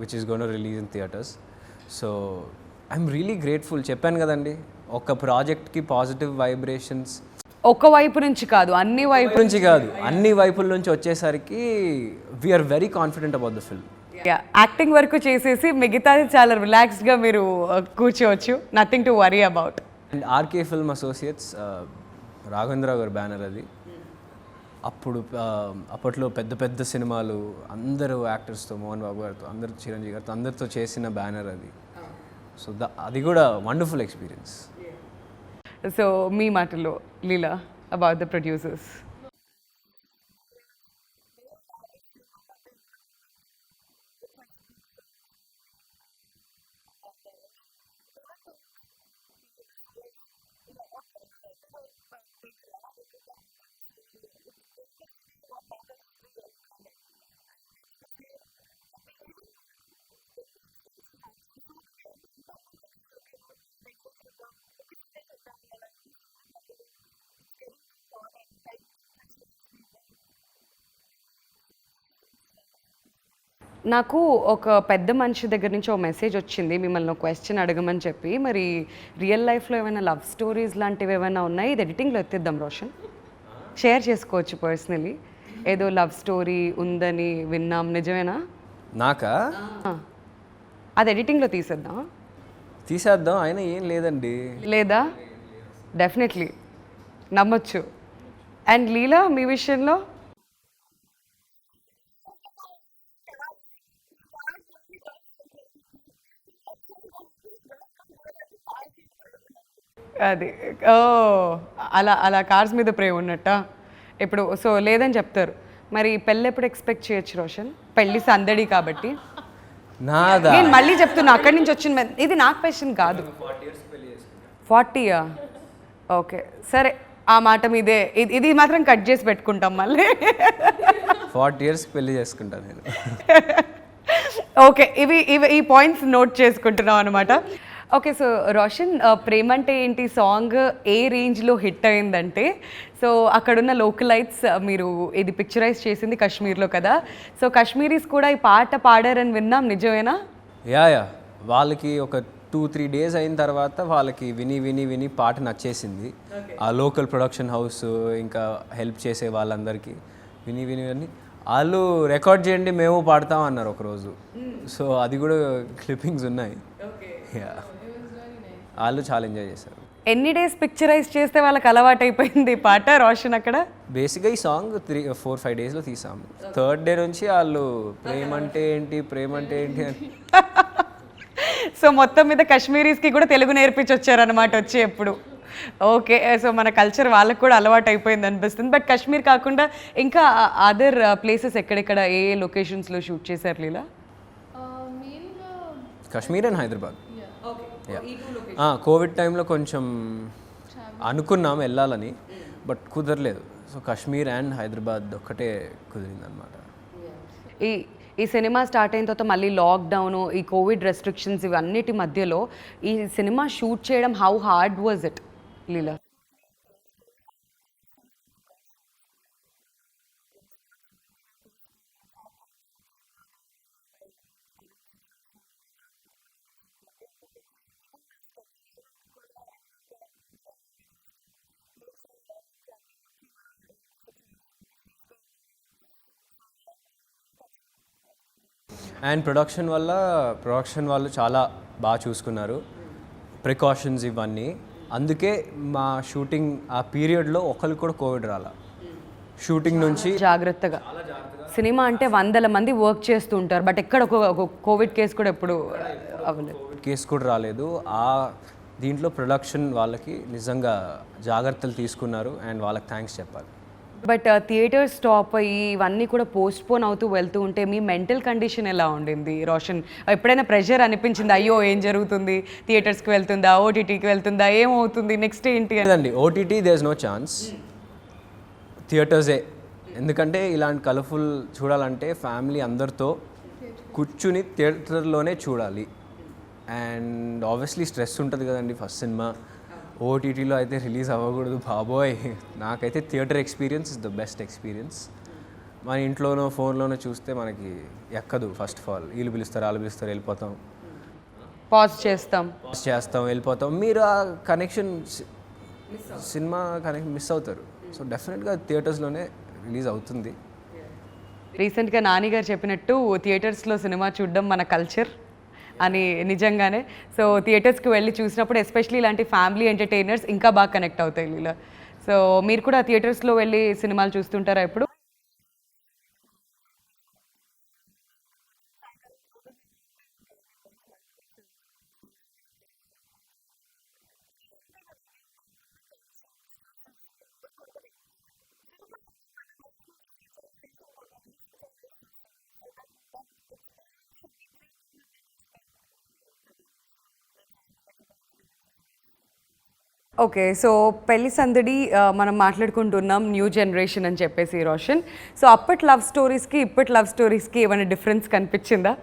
B: which is gonna release in theatres. So I'm really grateful. చెప్పాను కదండి, ఒక ప్రాజెక్ట్కి పాజిటివ్ వైబ్రేషన్స్
A: ఒక వైపు నుంచి కాదు, అన్ని వైపు
B: నుంచి కాదు, అన్ని వైపుల నుంచి వచ్చేసరికి we're very confident about the film.
A: Acting వరకు చేసేసి మిగతాది చాలా రిలాక్స్డ్గా మీరు కూర్చోవచ్చు, nothing to worry about.
B: And RK film associates Raghavendra Rao గారి బ్యానర్ అది. అప్పట్లో పెద్ద పెద్ద సినిమాలు అందరూ యాక్టర్స్తో, మోహన్ బాబు గారితో, అందరు చిరంజీవి గారితో అందరితో చేసిన బ్యానర్ అది. సో అది కూడా వండర్ఫుల్ ఎక్స్పీరియన్స్.
A: సో మీ మాటల్లో లీలా అబౌట్ ద ప్రొడ్యూసర్స్. నాకు ఒక పెద్ద మనిషి దగ్గర నుంచి ఒక మెసేజ్ వచ్చింది మిమ్మల్ని ఒక క్వశ్చన్ అడగమని చెప్పి. మరి రియల్ లైఫ్లో ఏమైనా లవ్ స్టోరీస్ లాంటివి ఏమైనా ఉన్నాయి? ఇది ఎడిటింగ్లో ఎత్తిద్దాం రోషన్, షేర్ చేసుకోవచ్చు పర్సనలీ. ఏదో లవ్ స్టోరీ ఉందని విన్నాం, నిజమేనా?
B: నాకా?
A: అది ఎడిటింగ్లో
B: తీసేద్దాం, అయినా ఏం లేదండి.
A: లేదా? డెఫినెట్లీ నమ్మొచ్చు. అండ్ లీలా మీ విషయంలో? అది ఓ అలా అలా కార్స్ మీద ప్రేమ ఉన్నట్ట ఇప్పుడు. సో లేదని చెప్తారు. మరి పెళ్ళి ఎప్పుడు ఎక్స్పెక్ట్ చేయొచ్చు రోషన్? పెళ్ళి సందడి కాబట్టి.
B: నాదా?
A: నేను మళ్ళీ చెప్తున్నా, అక్కడి నుంచి వచ్చిన ఇది నాకు క్వశ్చన్ కాదు. 40యా? ఓకే సరే, ఆ మాట మీదే. ఇది మాత్రం కట్ చేసి పెట్టుకుంటాం మళ్ళీ.
B: 40 years పెళ్లి చేసుకుంటాను నేను.
A: ఓకే, ఈ పాయింట్స్ నోట్ చేసుకుంటున్నాం అనమాట. ఓకే, సో రోషన్, ప్రేమంటే ఏంటి సాంగ్ ఏ రేంజ్లో హిట్ అయిందంటే, సో అక్కడున్న లోకలైట్స్ మీరు ఇది పిక్చరైజ్ చేసింది కాశ్మీర్లో కదా, సో కాశ్మీరీస్ కూడా ఈ పాట పాడారని విన్నాం, నిజమేనా?
B: యా వాళ్ళకి ఒక 2-3 days అయిన తర్వాత వాళ్ళకి విని విని విని పాట నచ్చేసింది. ఆ లోకల్ ప్రొడక్షన్ హౌస్ ఇంకా హెల్ప్ చేసే వాళ్ళందరికీ విని విని విని వాళ్ళు రికార్డ్ చేయండి మేము పాడతాం అన్నారు ఒకరోజు. సో అది కూడా క్లిప్పింగ్స్ ఉన్నాయి. యా, వాళ్ళు చాలా ఎంజాయ్ చేశారు.
A: ఎన్ని డేస్ పిక్చరైజ్ చేస్తే వాళ్ళకి అలవాటు అయిపోయింది పాట రోషన్ అక్కడ?
B: బేసిక్గా ఈ సాంగ్ 4-5 daysలో తీసాము. 3rd day నుంచి వాళ్ళు ప్రేమంటే ఏంటి ప్రేమంటే ఏంటి అని.
A: సో మొత్తం మీద కాశ్మీరీస్కి కూడా తెలుగు నేర్పించి వచ్చారనమాట వచ్చి ఎప్పుడు. ఓకే, సో మన కల్చర్ వాళ్ళకి కూడా అలవాటు అయిపోయింది అనిపిస్తుంది. బట్ కాశ్మీర్ కాకుండా ఇంకా అదర్ ప్లేసెస్ ఎక్కడెక్కడ ఏ లొకేషన్స్లో షూట్ చేశారు లీలా?
B: కాశ్మీర్ అండ్ హైదరాబాద్. కోవిడ్ టైంలో కొంచెం అనుకున్నాం వెళ్ళాలని, బట్ కుదరలేదు. సో కాశ్మీర్ అండ్ హైదరాబాద్ ఒక్కటే కుదిరిందనమాట.
A: ఈ సినిమా స్టార్ట్ అయిన తర్వాత మళ్ళీ లాక్డౌన్, ఈ కోవిడ్ రెస్ట్రిక్షన్స్ ఇవన్నిటి మధ్యలో ఈ సినిమా షూట్ చేయడం how hard was it Leela?
B: And production వాళ్ళు చాలా బాగా చూసుకున్నారు, ప్రికాషన్స్ ఇవన్నీ. అందుకే మా షూటింగ్ ఆ పీరియడ్లో ఒకరికి కూడా కోవిడ్ రాలా. షూటింగ్ నుంచి
A: జాగ్రత్తగా, సినిమా అంటే వందల మంది వర్క్ చేస్తూ ఉంటారు, బట్ ఎక్కడ ఒక కోవిడ్ కేసు కూడా ఎప్పుడు అవ్వలేదు.
B: కోవిడ్ కేసు కూడా రాలేదు. దీంట్లో ప్రొడక్షన్ వాళ్ళకి నిజంగా జాగ్రత్తలు తీసుకున్నారు అండ్ వాళ్ళకి థ్యాంక్స్ చెప్పాలి.
A: బట్ థియేటర్ స్టాప్ అయ్యి ఇవన్నీ కూడా పోస్ట్పోన్ అవుతూ వెళ్తూ ఉంటే మీ మెంటల్ కండిషన్ ఎలా ఉండింది రోషన్? ఎప్పుడైనా ప్రెషర్ అనిపించింది, అయ్యో ఏం జరుగుతుంది, థియేటర్స్కి వెళ్తుందా, ఓటీటీకి వెళ్తుందా, ఏమవుతుంది, నెక్స్ట్ ఏంటి
B: లేదండి, OTT there is no chance, థియేటర్సే. ఎందుకంటే ఇలాంటి కలర్ఫుల్ చూడాలంటే ఫ్యామిలీ అందరితో కూర్చుని థియేటర్లోనే చూడాలి. అండ్ ఆబ్వియస్లీ స్ట్రెస్ ఉంటుంది కదండి ఫస్ట్ సినిమా. ఓటీటీలో అయితే రిలీజ్ అవ్వకూడదు బాబోయ్. నాకైతే theatre experience is the best experience. మన ఇంట్లోనో ఫోన్లోనో చూస్తే మనకి ఎక్కదు. ఫస్ట్ ఆఫ్ ఆల్ వీళ్ళు పిలుస్తారు, వాళ్ళు పిలుస్తారు, వెళ్ళిపోతాం,
A: పాజ్ చేస్తాం,
B: వెళ్ళిపోతాం. మీరు ఆ కనెక్షన్ సినిమా కనెక్షన్ మిస్ అవుతారు. సో డెఫినెట్గా థియేటర్స్లోనే రిలీజ్ అవుతుంది.
A: రీసెంట్గా నాని గారు చెప్పినట్టు థియేటర్స్లో సినిమా చూడడం మన కల్చర్ అని నిజంగానే. సో థియేటర్స్కి వెళ్ళి చూసినప్పుడు ఎస్పెషలీ ఇలాంటి ఫ్యామిలీ ఎంటర్టైనర్స్ ఇంకా బాగా కనెక్ట్ అవుతాయి ఇలా. సో మీరు కూడా థియేటర్స్లో వెళ్ళి సినిమాలు చూస్తుంటారా ఎప్పుడు? ఓకే, సో పెళ్లి సందడి మనం మాట్లాడుకుంటున్నాం, న్యూ జనరేషన్ అని చెప్పేసి రోషన్. సో అప్పటి లవ్ స్టోరీస్కి ఇప్పటి లవ్ స్టోరీస్కి ఏమైనా డిఫరెన్స్ కనిపించిందా?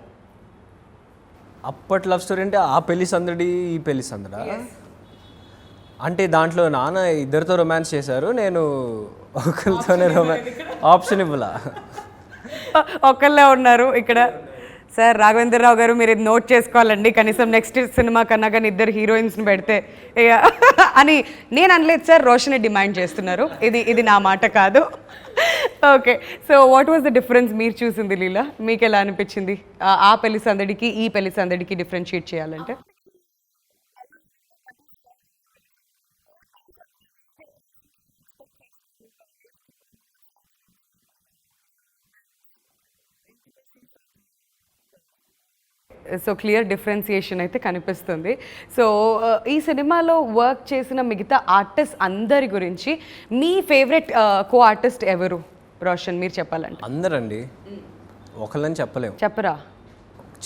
B: అప్పటి లవ్ స్టోరీ అంటే ఆ పెళ్లి సందడి, ఈ పెళ్లి సందడా? అంటే దాంట్లో నాన్న ఇద్దరితో రొమాన్స్ చేశారు, నేను ఒకరితోనే ఆప్షన్ ఇవ్వలా.
A: ఒకళ్ళే ఉన్నారు ఇక్కడ. సార్ రాఘవేంద్రరావు గారు, మీరు ఇది నోట్ చేసుకోవాలండి, కనీసం నెక్స్ట్ సినిమా కన్నా కానీ ఇద్దరు హీరోయిన్స్ని పెడితే అని నేను అనలేదు సార్, రోషనే డిమాండ్ చేస్తున్నారు. ఇది నా మాట కాదు. Okay, so what was the difference మీరు చూసింది లీలా? మీకు ఎలా అనిపించింది ఆ పెళ్లి సందడికి ఈ పెళ్లి సందడికి డిఫరెన్షియేట్ చేయాలంటే? సో క్లియర్ డిఫరెన్సియేషన్ అయితే కనిపిస్తుంది. సో ఈ సినిమాలో వర్క్ చేసిన మిగతా ఆర్టిస్ట్ అందరి గురించి మీ ఫేవరెట్ కో ఆర్టిస్ట్ ఎవరు రోషన్, మీరు చెప్పాలంటే?
B: అందరండి, ఒకళ్ళని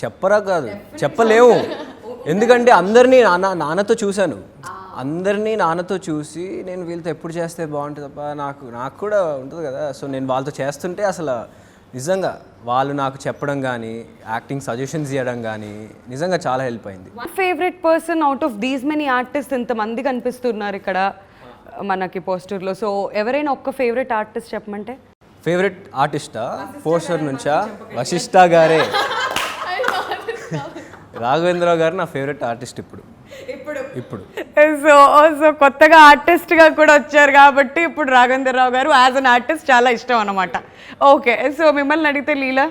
A: చెప్పరా
B: కాదు, చెప్పలేము. ఎందుకంటే అందరినీ నాన్నతో చూశాను. అందరినీ నాన్నతో చూసి నేను వీళ్ళతో ఎప్పుడు చేస్తే బాగుంటుంది తప్ప నాకు కూడా ఉంటుంది కదా. సో నేను వాళ్ళతో చేస్తుంటే అసలు నిజంగా వాళ్ళు నాకు చెప్పడం కానీ, యాక్టింగ్ సజెషన్స్ ఇవ్వడం కానీ నిజంగా చాలా హెల్ప్ అయింది.
A: Favourite person out of these many artist ఇంతమంది కనిపిస్తున్నారు ఇక్కడ మనకి పోస్టర్లో. సో ఎవరైనా ఒక్క ఫేవరెట్ ఆర్టిస్ట్ చెప్పమంటే?
B: ఫేవరెట్ ఆర్టిస్టా? పోస్టర్ నుంచా? వశిష్ఠ గారే. రాఘవేంద్రరావు గారు నా ఫేవరెట్ ఆర్టిస్ట్ ఇప్పుడు.
A: సో కొత్తగా ఆర్టిస్ట్గా కూడా వచ్చారు కాబట్టి ఇప్పుడు రాఘవేంద్రరావు గారు యాజ్ అన్ ఆర్టిస్ట్ చాలా ఇష్టం అన్నమాట. ఓకే, సో మిమ్మల్ని అడిగితే లీలా?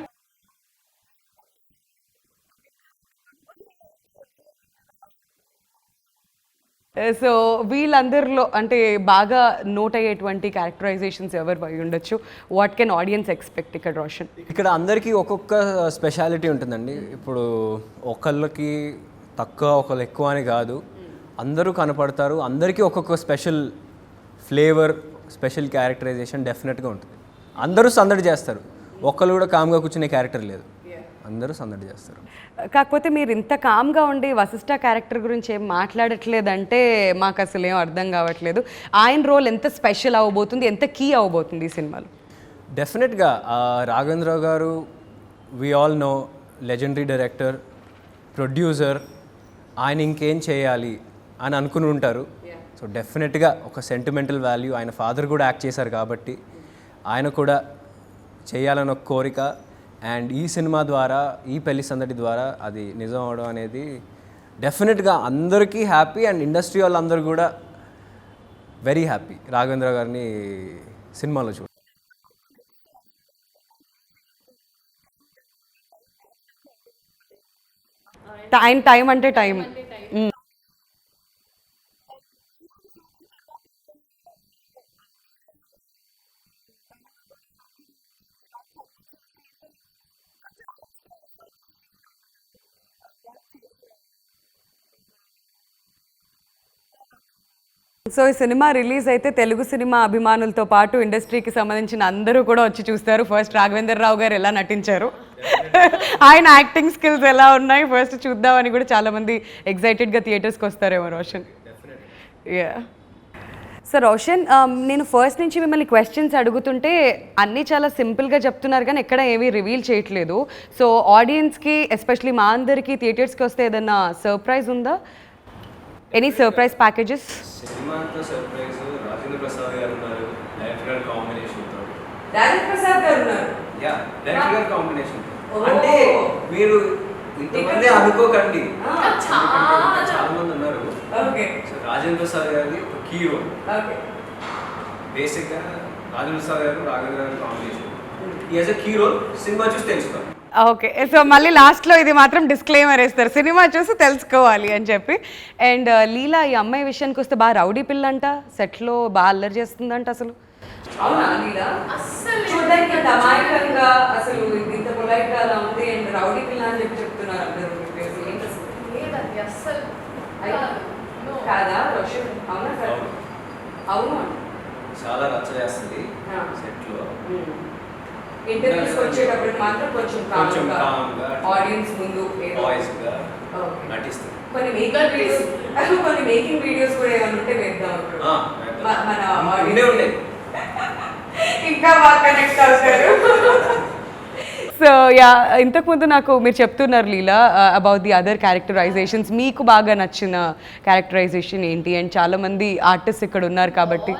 A: సో వీళ్ళందరిలో అంటే బాగా నోట్ అయ్యేటువంటి క్యారెక్టరైజేషన్స్ ఎవరు అయి ఉండొచ్చు? వాట్ కెన్ ఆడియన్స్ ఎక్స్పెక్ట్ ఇక్కడ రోషన్?
B: ఇక్కడ అందరికీ ఒక్కొక్క స్పెషాలిటీ ఉంటుందండి. ఇప్పుడు ఒకళ్ళకి తక్కువ ఒకళ్ళు ఎక్కువ అని కాదు, అందరూ కనపడతారు. అందరికీ ఒక్కొక్క స్పెషల్ ఫ్లేవర్, స్పెషల్ క్యారెక్టరైజేషన్ డెఫినెట్గా ఉంటుంది. అందరూ సందడి చేస్తారు, ఒక్కళ్ళు కూడా కామ్గా కూర్చునే క్యారెక్టర్ లేదు. అందరూ సందడి చేస్తారు.
A: కాకపోతే మీరు ఇంత కామ్గా ఉండి వశిష్ఠ క్యారెక్టర్ గురించి ఏం మాట్లాడట్లేదంటే మాకు అసలు ఏం అర్థం కావట్లేదు. ఆయన రోల్ ఎంత స్పెషల్ అవ్వబోతుంది, ఎంత కీ అవ్వబోతుంది ఈ సినిమాలో?
B: డెఫినెట్గా రాఘవేంద్ర గారు we all know legendary director, producer. ఆయన ఇంకేం చేయాలి అని అనుకుని ఉంటారు. సో డెఫినెట్గా ఒక సెంటిమెంటల్ వాల్యూ, ఆయన ఫాదర్ కూడా యాక్ట్ చేశారు కాబట్టి ఆయన కూడా చేయాలని ఒక కోరిక. అండ్ ఈ సినిమా ద్వారా, ఈ పెళ్లి సందడి ద్వారా అది నిజం అవడం అనేది డెఫినెట్గా అందరికీ హ్యాపీ. అండ్ ఇండస్ట్రీ వాళ్ళందరూ కూడా వెరీ హ్యాపీ రాఘవేంద్ర గారిని సినిమాలో చూడ.
A: ఆయన టైం అంటే టైం. సో ఈ సినిమా రిలీజ్ అయితే తెలుగు సినిమా అభిమానులతో పాటు ఇండస్ట్రీకి సంబంధించిన అందరూ కూడా వచ్చి చూస్తారు. ఫస్ట్ రాఘవేంద్ర రావు గారు ఎలా నటించారు, ఆయన యాక్టింగ్ స్కిల్స్ ఎలా ఉన్నాయి ఫస్ట్ చూద్దామని కూడా చాలామంది ఎగ్జైటెడ్గా థియేటర్స్కి వస్తారేమో. రోషన్, యా. సో రోషన్, నేను ఫస్ట్ నుంచి మిమ్మల్ని క్వశ్చన్స్ అడుగుతుంటే అన్నీ చాలా సింపుల్గా చెప్తున్నారు కానీ ఎక్కడ ఏమీ రివీల్ చేయట్లేదు. సో ఆడియన్స్కి, ఎస్పెషలీ మా అందరికీ థియేటర్స్కి వస్తే ఏదన్నా సర్ప్రైజ్ ఉందా? Any surprise packages?
B: సినిమాతో సర్ప్రైజ్ రాజేంద్ర ప్రసాద్ గారు ఉన్నారు, డైరెక్టర్ గారి కాంబినేషన్.
A: రాజేంద్ర ప్రసాద్ గారు ఉన్నారు,
B: యా, డైరెక్టర్ గారి కాంబినేషన్. అంటే మీరు ఇంతమంది అనుకోకండి, చాలా మంది ఉన్నారు. సో రాజేంద్ర ప్రసాద్ గారిది ఒక కీ రోల్. బేసిక్గా రాజేంద్ర ప్రసాద్ గారు రాఘవేంద్ర గారి combination, is a key role. సినిమా చూసి తెలుసుకోండి.
A: ఓకే, సో మళ్ళీ లాస్ట్లో ఇది మాత్రం డిస్క్లైమర్ వేస్తారు, సినిమా చూసి తెలుసుకోవాలి అని చెప్పి. అండ్ లీలా, ఈ అమ్మాయి విషయానికి వస్తే బాగా రౌడీ పిల్ల అంట, సెట్లో బాగా అల్లరి చేస్తుందంట. అసలు అవునా లీలా? చూడడానికి ఇంత అమాయకంగా, అసలు ఇంత పొలైట్గా అలా ఉంది అండ్ రౌడీ పిల్ల అని చెప్పి చెప్తున్నారు అందరూ. కాదా రోషన్? అవునా సార్? అవును,
B: చాలా రచ్చ చేస్తుంది సెట్లో.
A: ఇంటర్వ్యూస్ వచ్చేటప్పుడు మాత్రం కొంచెం కామ్గా ఆడియన్స్ ముందు
B: వాయిస్గా నటిస్తుంది.
A: కొన్ని మేకింగ్ వీడియోస్ కూడా ఏమైనా ఉంటే వేద్దాం మన
B: ఉండే
A: ఇంకా బాగా కనెక్ట్ అవుతారు. సో యా, ఇంతకుముందు నాకు మీరు చెప్తున్నారు లీలా అబౌట్ ది అదర్ క్యారెక్టరైజేషన్స్, మీకు బాగా నచ్చిన క్యారెక్టరైజేషన్ ఏంటి? అండ్ చాలా మంది ఆర్టిస్ట్ ఇక్కడ ఉన్నారు కాబట్టి.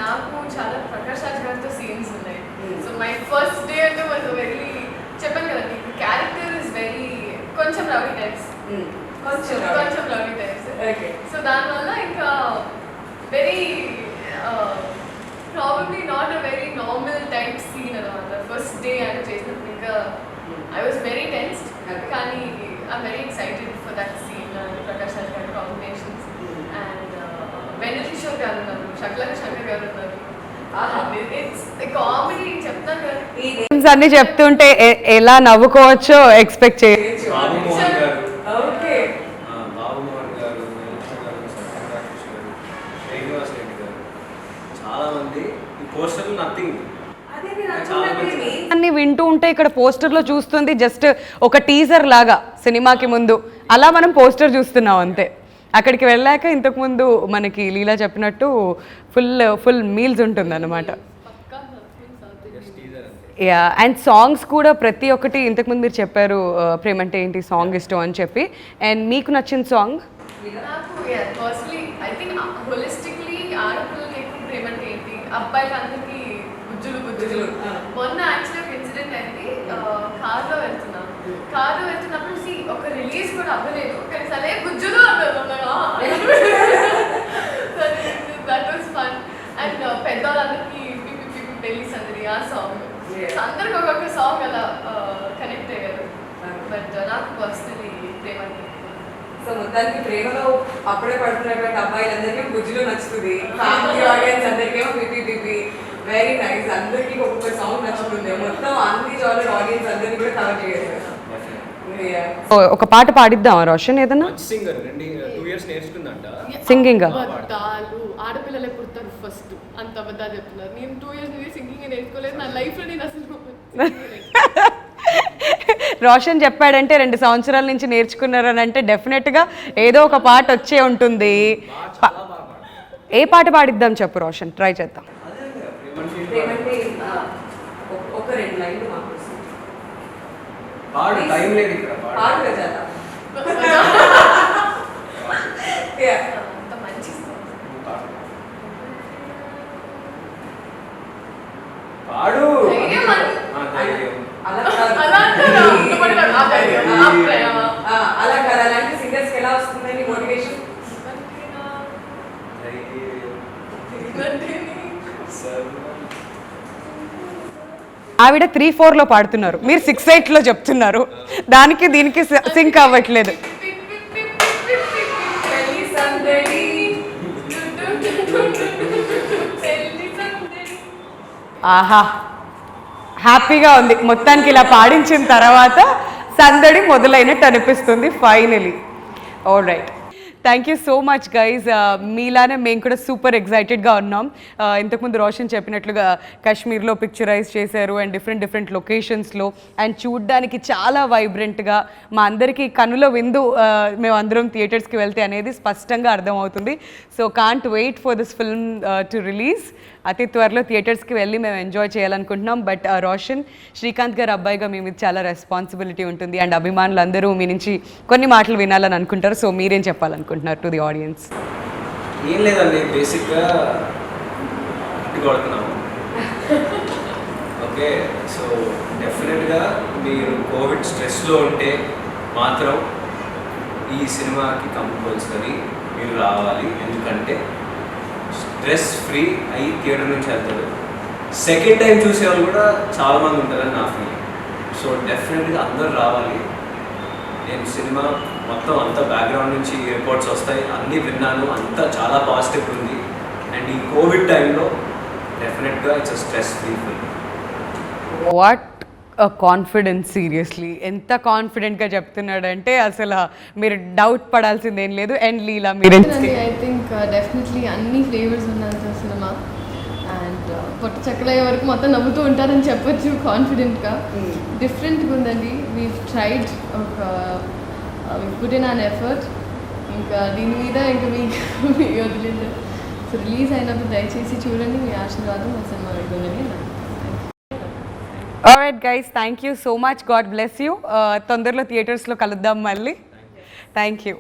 C: నాకు చాలా ప్రకాష్ రాజ్ గారితో సీన్స్ ఉన్నాయి. సో మై ఫస్ట్ డే అంటే వాజ్ వెరీ, చెప్పాను కదా మీకు, క్యారెక్టర్ ఇస్ వెరీ కొంచెం రౌడీ టైప్స్, కొంచెం రౌడీ టైప్స్. సో దానివల్ల ఇంకా very probably not a very normal type scene అనమాట. ఫస్ట్ డే ఆయన చేసినప్పుడు ఇంకా ఐ వాజ్ వెరీ టెన్స్డ్, కానీ I'm very excited for that scene. Prakash Raj గారి కాంబినేషన్స్ అండ్ వెన్నెల కిషోర్ గారు ఉన్నారు, శక్లక శంకర్ గారు ఉన్నారు. ఇట్స్ కామెడీ, చెప్తాను కదా,
A: అన్ని చెప్తుంటే ఎలా నవ్వుకోవచ్చో ఎక్స్పెక్ట్ చేయొచ్చు. అన్ని వింటూ ఉంటే ఇక్కడ పోస్టర్లో చూస్తుంది జస్ట్ ఒక టీజర్ లాగా సినిమాకి ముందు, అలా మనం పోస్టర్ చూస్తున్నాం అంతే. అక్కడికి వెళ్ళాక ఇంతకుముందు మనకి లీలా చెప్పినట్టు ఫుల్ మీల్స్ ఉంటుంది అన్నమాట. యా, అండ్ సాంగ్స్ కూడా ప్రతి ఒక్కటి, ఇంతకుముందు మీరు చెప్పారు ప్రేమంటే ఏంటి సాంగ్ ఇష్టం అని చెప్పి. అండ్ మీకు నచ్చిన సాంగ్?
C: నాకు పర్సనలీ ఐ థింక్ హోలిస్టిక్లీ ఆడపిల్లలకి ఎక్కువ ప్రేమంటే ఏంటి, అబ్బాయిలు అందరికీ గుజ్జులు గుజ్జులు. మొన్న యాక్చువల్లీ ఒక ఇన్సిడెంట్ అయింది, కార్లో వెళ్తున్నప్పుడు ఒక రిలీజ్ కూడా అవ్వలేదు కానీ సరే గుజ్జులు దట్ వాస్ ఫన్. అండ్ పెద్దవాళ్ళందరికీ పిపి పిపి పెళ్లి సందడి ఆ సాంగ్, అందరికి ఒక్కొక్క సాంగ్ అలా కనెక్ట్ అయ్యారు. బట్ నాకు పర్సనలీ ప్రేమంటే.
A: సో మొత్తానికి ప్రేమలో అప్పుడే పడుతున్నటువంటి అబ్బాయిలందరికీ గుజ్జులు నచ్చుతుంది, ఫ్యామిలీ ఆడియన్స్ అందరికేమో పిపి పిపి. వెరీ నైస్, అందరికీ ఒక్కొక్క సాంగ్ నచ్చుతుంది, మొత్తం అన్ని జాలర్ ఆడియన్స్ అందరినీ కూడా కవర్ చేయాలి. ఒక పాట పాడిద్దాం రోషన్, ఏదన్నా
B: సింగర్ 2 years నేర్చుకుందంట
A: సింగింగ్.
C: ఆడపిల్లలే పుడతారు ఫస్ట్, అంత అబద్ధాలు చెప్తున్నారు. నేను 2 years సింగింగ్ నేర్చుకోలేదు నా లైఫ్లో. నేను అసలు
A: రోషన్ చెప్పాడంటే 2 సంవత్సరాల నుంచి నేర్చుకున్నారని అంటే డెఫినెట్గా ఏదో ఒక పాట వచ్చే ఉంటుంది. ఏ పాట పాడిద్దాం చెప్పు రోషన్, ట్రై చేద్దాం. ఒక 2 లైన్లు
B: టైం లేదు ఇక్కడ
C: అంత మంచి
B: పాడు
A: అలా కాదు, అలాంటి సింగర్స్కి ఎలా వస్తుందండి మోటివేషన్? ఆవిడ 3-4లో పాడుతున్నారు, మీరు 6-8లో చెప్తున్నారు. దానికి దీనికి సింక్ అవ్వట్లేదు. ఆహా, హ్యాపీగా ఉంది. మొత్తానికి ఇలా పాడించిన తర్వాత సందడి మొదలైనట్టు అనిపిస్తుంది finally. All right, thank you so much guys. మీలానే మేము కూడా సూపర్ ఎగ్జైటెడ్గా ఉన్నాం. ఇంతకుముందు రోషన్ చెప్పినట్లుగా కాశ్మీర్లో పిక్చరైజ్ చేశారు అండ్ డిఫరెంట్ లొకేషన్స్లో, అండ్ చూడ్డానికి చాలా వైబ్రెంట్గా మా అందరికీ కనుల విందు మేము అందరం థియేటర్స్కి వెళ్తే అనేది స్పష్టంగా అర్థమవుతుంది. So can't wait for this film to release. అతి త్వరలో థియేటర్స్కి వెళ్ళి మేము ఎంజాయ్ చేయాలనుకుంటున్నాం. బట్ రోషన్, శ్రీకాంత్ గారు అబ్బాయిగా మీ మీద చాలా రెస్పాన్సిబిలిటీ ఉంటుంది అండ్ అభిమానులందరూ మీ నుంచి కొన్ని మాటలు వినాలని అనుకుంటారు. సో మీరేం చెప్పాలనుకుంటున్నారు టు ది ఆడియన్స్?
B: ఏం లేదండి, బేసిక్గా కొడుతున్నాము. ఓకే, సో డెఫినెట్గా మీరు కోవిడ్ స్ట్రెస్లో ఉంటే మాత్రం ఈ సినిమాకి కంపల్సరీ మీరు రావాలి. ఎందుకంటే స్ట్రెస్ ఫ్రీ అయ్యి థియేటర్ నుంచి వెళ్తారు. సెకండ్ టైం చూసేవాళ్ళు కూడా చాలామంది ఉంటారని నా ఫీలింగ్. సో డెఫినెట్గా అందరూ రావాలి. నేను సినిమా మొత్తం అంతా బ్యాక్గ్రౌండ్ నుంచి రిపోర్ట్స్ వస్తాయి, అన్నీ విన్నాను, అంతా చాలా పాజిటివ్ ఉంది. అండ్ ఈ కోవిడ్ టైంలో డెఫినెట్గా it's stress free film.
A: What confidence, seriously ఎంత కాన్ఫిడెంట్గా చెప్తున్నాడంటే అసలు మీరు డౌట్ పడాల్సిందేం లేదు. అండ్ లీలా మీరు?
C: ఐ థింక్ డెఫినెట్లీ అన్ని ఫ్లేవర్స్ ఉన్నంత సినిమా. అండ్ పొట్ట చెక్కలయ్యే వరకు మొత్తం నవ్వుతూ ఉంటారని చెప్పొచ్చు కాన్ఫిడెంట్గా. డిఫరెంట్గా ఉందండి. వీ ట్రైడ్ ఒక పుట్ ఇన్ అన్ ఎఫర్ట్. ఇంకా దీని మీద ఇంకా మీకు వదిలేదు. సో రిలీజ్ అయినప్పుడు దయచేసి చూడండి, మీ ఆశీర్వాదం మా సినిమా వెళ్ళని.
A: Alright guys, thank you so much. God bless you. తొందరలో థియేటర్స్లో కలుద్దాం మళ్ళీ. Thank you.